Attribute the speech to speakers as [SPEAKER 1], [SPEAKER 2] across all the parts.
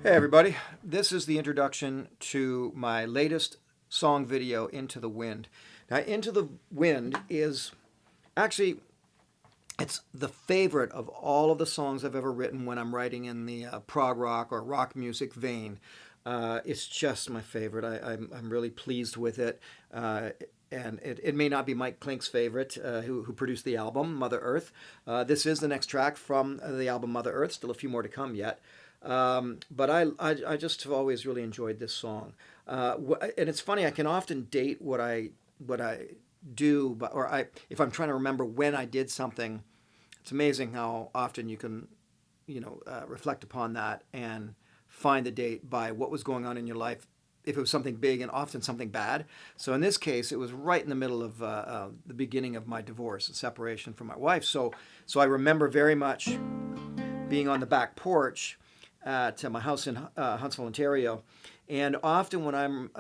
[SPEAKER 1] Hey everybody, this is the introduction to my latest song video, Into the Wind. Now, Into the Wind is actually, it's the favorite of all of the songs I've ever written when I'm writing in the prog rock or rock music vein. It's just my favorite. I'm really pleased with it. And it may not be Mike Klink's favorite, who produced the album, Mother Earth. This is the next track from the album Mother Earth, still a few more to come yet. But I just have always really enjoyed this song. And it's funny, I can often date what I do, if I'm trying to remember when I did something. It's amazing how often you can, reflect upon that and find the date by what was going on in your life. If it was something big and often something bad. So in this case, it was right in the middle of the beginning of my divorce and separation from my wife. So I remember very much being on the back porch at my house in Huntsville, Ontario. And often when I'm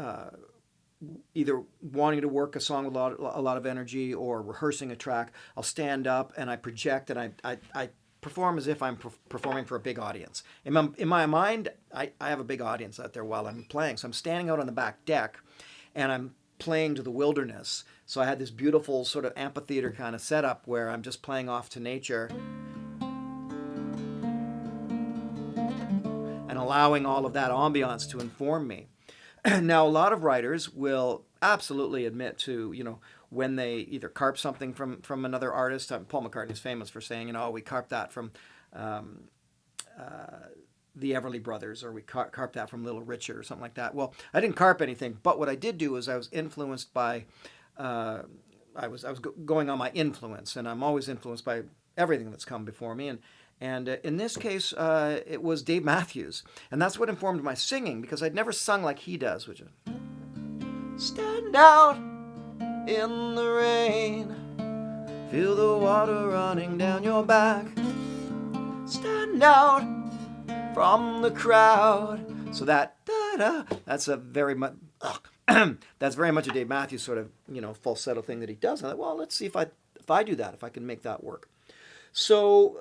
[SPEAKER 1] either wanting to work a song with a lot of energy or rehearsing a track, I'll stand up and I project and I perform as if I'm performing for a big audience. In my mind, I have a big audience out there while I'm playing. So I'm standing out on the back deck and I'm playing to the wilderness. So I had this beautiful sort of amphitheater kind of setup where I'm just playing off to nature and allowing all of that ambiance to inform me. Now, a lot of writers will absolutely admit to, when they either carp something from another artist. Paul McCartney is famous for saying, we carped that from um, the Everly Brothers, or we carped that from Little Richard, or something like that. Well, I didn't carp anything, but what I did do is I was influenced by, I was going on my influence, and I'm always influenced by everything that's come before me, and in this case, it was Dave Matthews, and that's what informed my singing, because I'd never sung like he does, which is stand out in the rain, feel the water running down your back, stand out from the crowd. So that's a very much that's very much a Dave Matthews sort of falsetto thing that he does. And I thought, well, let's see if I do that, if I can make that work. So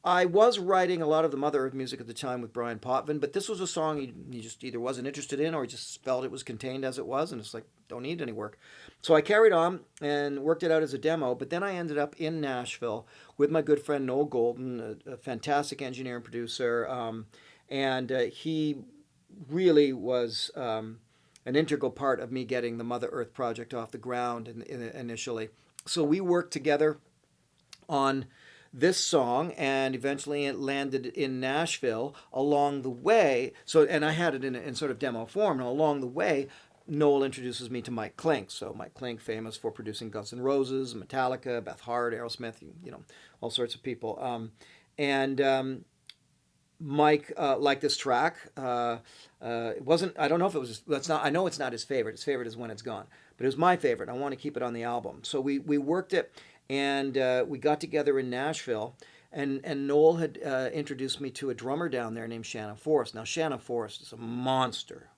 [SPEAKER 1] I was writing a lot of the Mother Earth music at the time with Brian Potvin, but this was a song he just either wasn't interested in or he just felt it was contained as it was, and it's like, don't need any work. So I carried on and worked it out as a demo, but then I ended up in Nashville with my good friend Noel Golden, a fantastic engineer and producer, and he really was an integral part of me getting the Mother Earth project off the ground initially. So we worked together on this song, and eventually it landed in Nashville. Along the way, and I had it in sort of demo form, and along the way, Noel introduces me to Mike Klink. So Mike Klink, famous for producing Guns N' Roses, Metallica, Beth Hart, Aerosmith, all sorts of people. And Mike liked this track. It wasn't. I don't know if it was. That's not. I know it's not his favorite. His favorite is When It's Gone, but it was my favorite. I want to keep it on the album. So we worked it, and we got together in Nashville. And Noel had introduced me to a drummer down there named Shannon Forrest. Now Shannon Forrest is a monster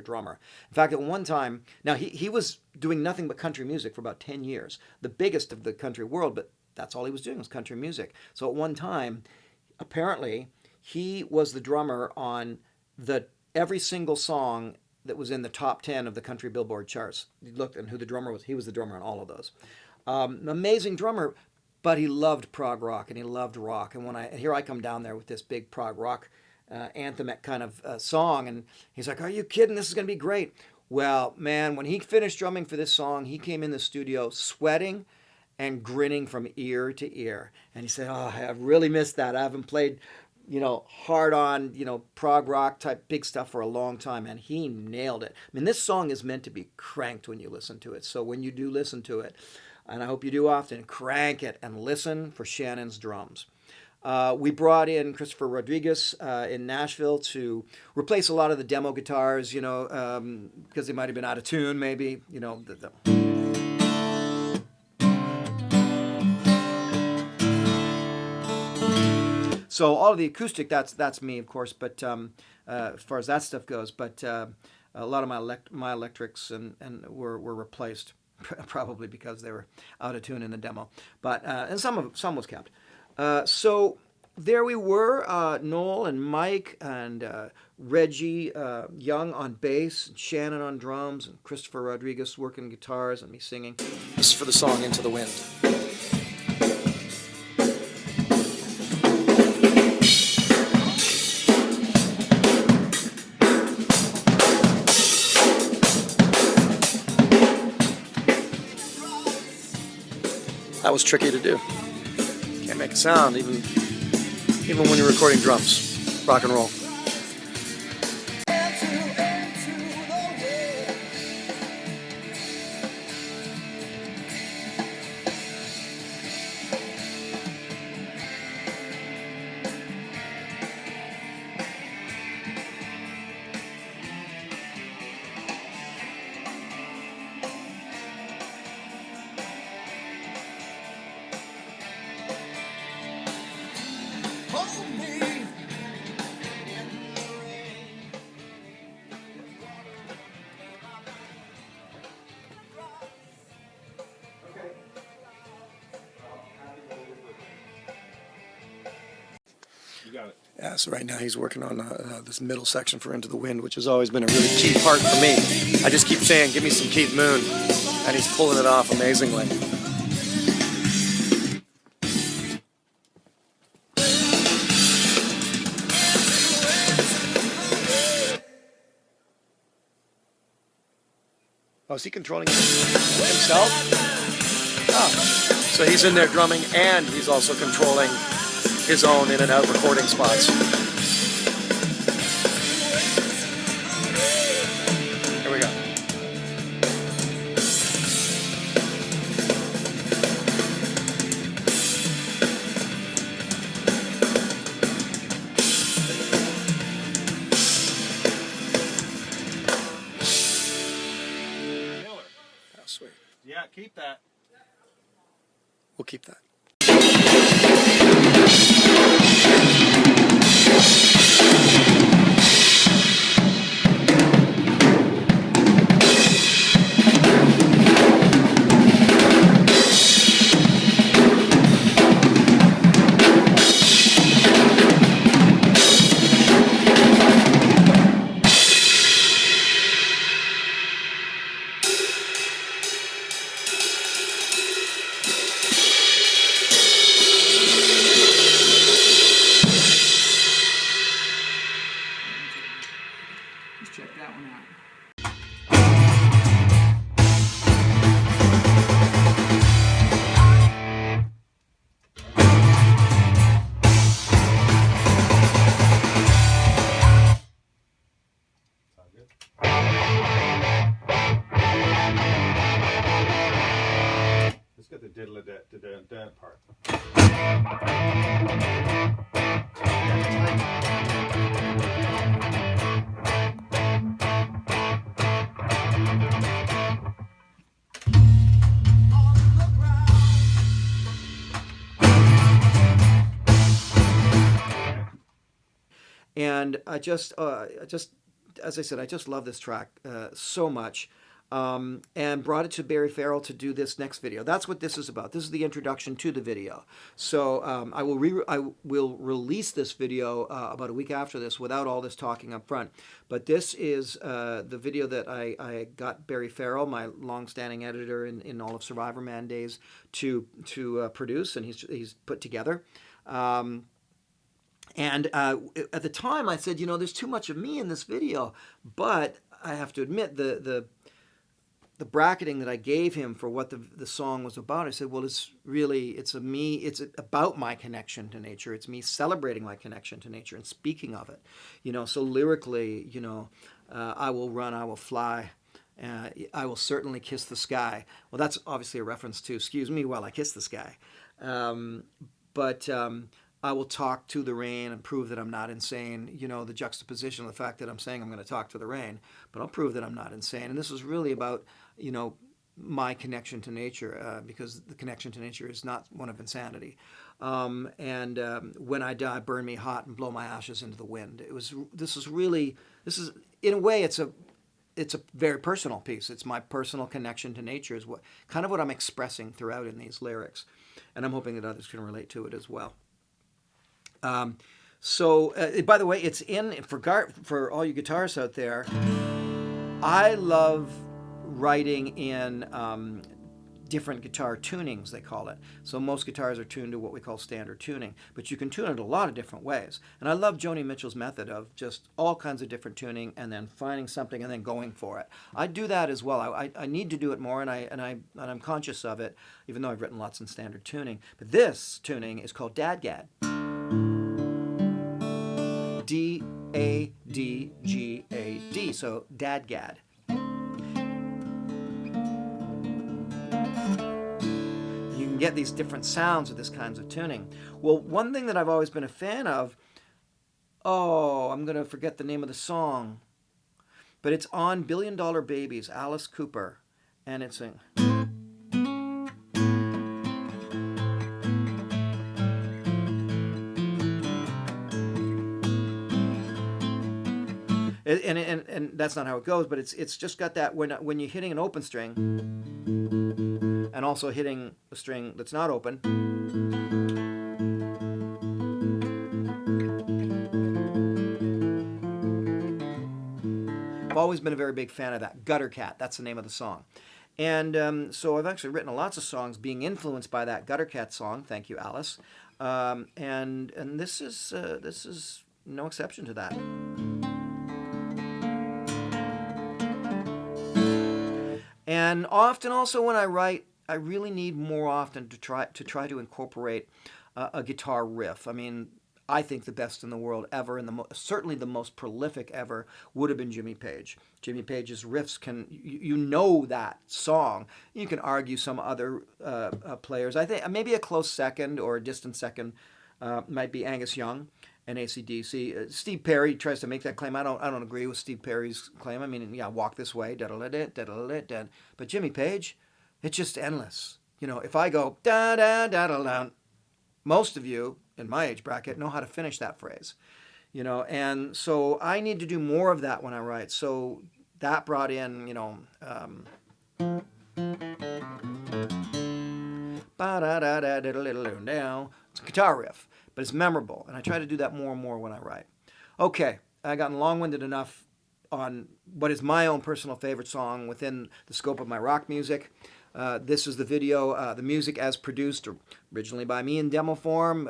[SPEAKER 1] drummer. In fact, at one time, now he was doing nothing but country music for about 10 years, the biggest of the country world, but that's all he was doing was country music. So at one time, apparently, he was the drummer on every single song that was in the top 10 of the country Billboard charts. You looked and who the drummer was. He was the drummer on all of those. Amazing drummer, but he loved prog rock and he loved rock. And here I come down there with this big prog rock anthem kind of song, and he's like, "Are you kidding? This is going to be great." Well, man, when he finished drumming for this song, he came in the studio sweating and grinning from ear to ear, and he said, "Oh, I really missed that. I haven't played." Hard on, prog rock type big stuff for a long time, and he nailed it. I mean, this song is meant to be cranked when you listen to it. So when you do listen to it, and I hope you do often, crank it and listen for Shannon's drums. We brought in Christopher Rodriguez in Nashville to replace a lot of the demo guitars, because they might have been out of tune, maybe, So all of the acoustic, that's me, of course. But as far as that stuff goes, but a lot of my electrics were replaced, probably because they were out of tune in the demo. But and some was kept. So there we were, Noel and Mike and Reggie Young on bass, and Shannon on drums, and Christopher Rodriguez working guitars, and me singing. This is for the song Into the Wind. That was tricky to do. Can't make a sound, even when you're recording drums. Rock and roll.
[SPEAKER 2] You got it.
[SPEAKER 1] Yeah, so right now he's working on this middle section for Into the Wind, which has always been a really key part for me. I just keep saying, give me some Keith Moon, and he's pulling it off amazingly. Oh, is he controlling himself? Oh, so he's in there drumming, and he's also controlling his own in and out recording spots. Here we go.
[SPEAKER 2] Killer.
[SPEAKER 1] Oh, sweet.
[SPEAKER 2] Yeah, keep that.
[SPEAKER 1] We'll keep that. Let's check that one out.
[SPEAKER 2] Sound good? Let's get the diddle-a-dun part.
[SPEAKER 1] And I just, as I said, I just love this track so much, and brought it to Barry Farrell to do this next video. That's what this is about. This is the introduction to the video. So I will release this video about a week after this without all this talking up front. But this is the video that I got Barry Farrell, my long-standing editor in all of Survivor Man days, to produce, and he's put together. And at the time, I said, there's too much of me in this video. But I have to admit, the bracketing that I gave him for what the song was about, I said, well, it's about my connection to nature. It's me celebrating my connection to nature and speaking of it. So lyrically, I will run, I will fly. I will certainly kiss the sky. Well, that's obviously a reference to "Excuse Me While I Kiss the Sky." But I will talk to the rain and prove that I'm not insane. The juxtaposition of the fact that I'm saying I'm going to talk to the rain, but I'll prove that I'm not insane. And this is really about, my connection to nature, because the connection to nature is not one of insanity. And when I die, burn me hot and blow my ashes into the wind. This is in a way, it's a very personal piece. It's my personal connection to nature is what I'm expressing throughout in these lyrics. And I'm hoping that others can relate to it as well. By the way, it's in for all you guitarists out there. I love writing in different guitar tunings, they call it. So most guitars are tuned to what we call standard tuning, but you can tune it a lot of different ways. And I love Joni Mitchell's method of just all kinds of different tuning and then finding something and then going for it. I do that as well. I need to do it more, and I'm conscious of it, even though I've written lots in standard tuning. But this tuning is called Dadgad. D-A-D-G-A-D. So Dadgad. You can get these different sounds with this kinds of tuning. Well, one thing that I've always been a fan of, I'm going to forget the name of the song, but it's on Billion Dollar Babies, Alice Cooper, and it's a... And that's not how it goes, but it's just got that when you're hitting an open string and also hitting a string that's not open. I've always been a very big fan of that. Gutter Cat, that's the name of the song. And so I've actually written lots of songs being influenced by that Gutter Cat song. Thank you, Alice. And this is no exception to that. And often also when I write, I really need more often to try to incorporate a guitar riff. I mean, I think the best in the world ever, and certainly the most prolific ever, would have been Jimmy Page. Jimmy Page's riffs you know that song. You can argue some other players. I think maybe a close second or a distant second might be Angus Young and AC/DC. Steve Perry tries to make that claim. I don't agree with Steve Perry's claim. I mean, yeah, Walk This Way, da-da-da-da-da-da-da. But Jimmy Page, it's just endless. You know, if I go da-da-da-da-da, most of you in my age bracket know how to finish that phrase. You know, and so I need to do more of that when I write. So that brought in, ba-da-da-da-da-da-da-da. It's a guitar riff, but it's memorable, and I try to do that more and more when I write. Okay, I've gotten long-winded enough on what is my own personal favorite song within the scope of my rock music. This is the video, the music as produced originally by me in demo form,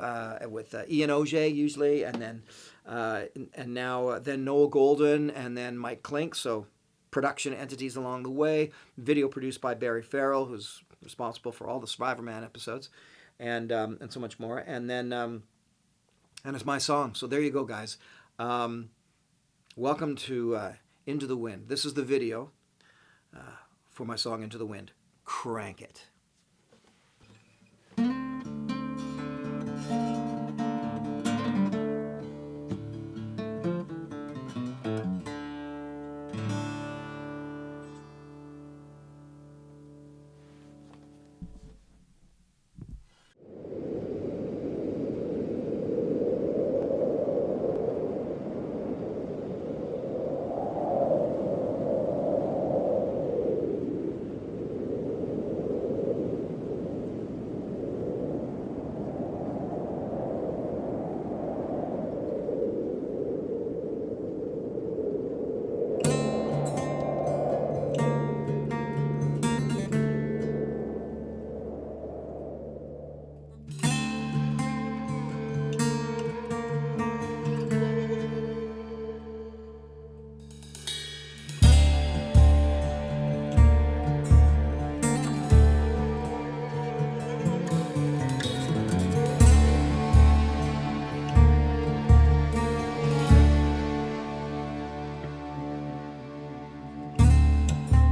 [SPEAKER 1] with Ian Auger usually, and then then Noel Golden, and then Mike Klink. So production entities along the way. Video produced by Barry Farrell, who's responsible for all the Survivor Man episodes, and so much more. And then and it's my song. So there you go, guys. Welcome to Into the Wind. This is the video for my song Into the Wind. Crank it.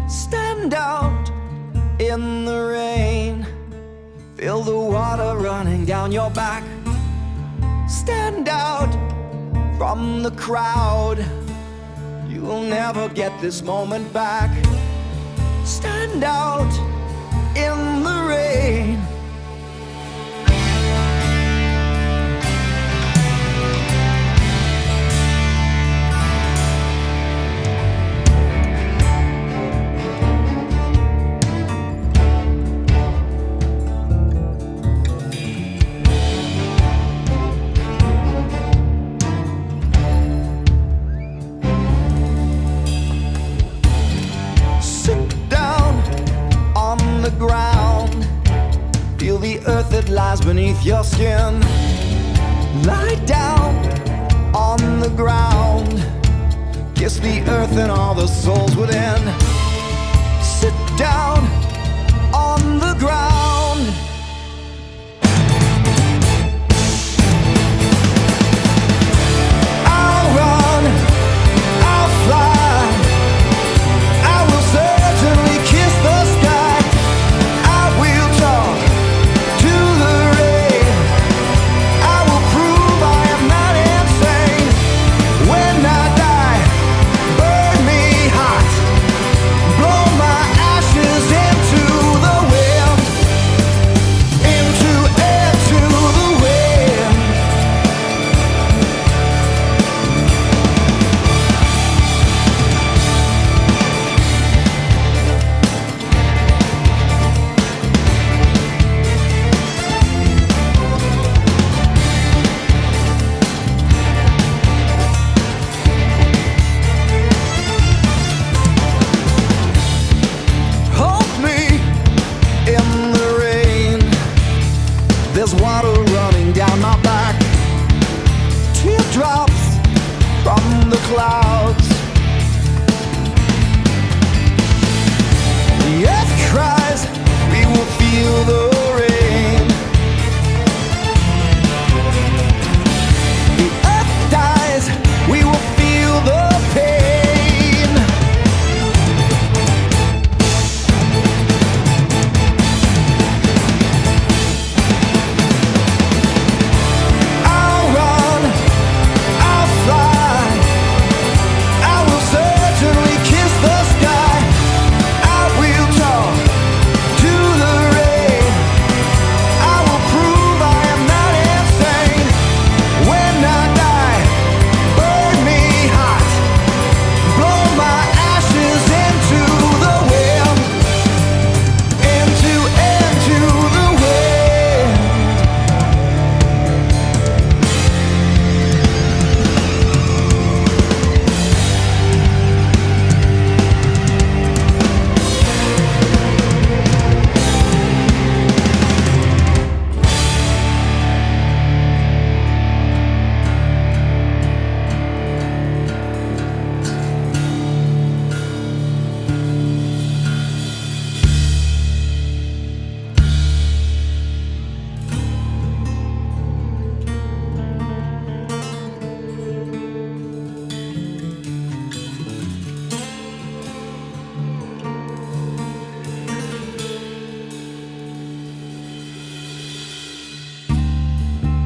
[SPEAKER 1] Stand out in the rain, feel the water running down your back. Stand out from the crowd, you will never get this moment back. Stand out in the rain.
[SPEAKER 3] beneath your skin. Lie down on the ground, kiss the earth and all the souls within. Sit down on the ground. I'll run, I'll fly, I will certainly kiss the sky. I will talk to the rain, I will prove I am not insane. When I die, burn me hot, blow my ashes into the wind, into air, to the wind. Hold me in the rain, there's water running down my back, teardrops from the clouds. The earth cries, we will feel the rain. The earth dies, we will feel the pain. I'll run, I'll fly, I will certainly kiss the sky. I will talk to the rain, I will prove I am not insane. When I die, burn me hot, blow my ashes into the wind, into the wind.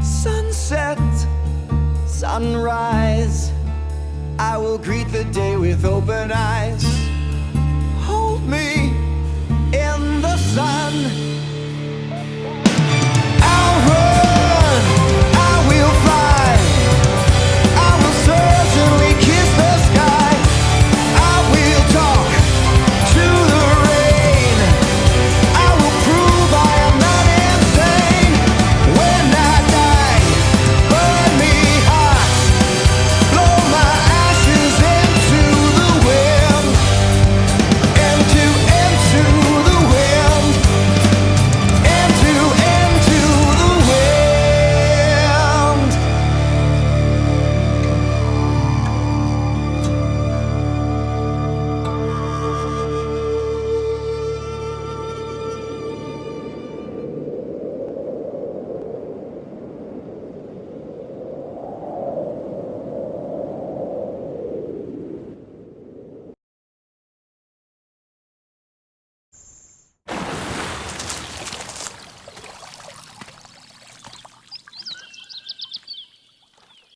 [SPEAKER 3] Sunset, sunrise, I will greet the day with open eyes. Hold me in the sun,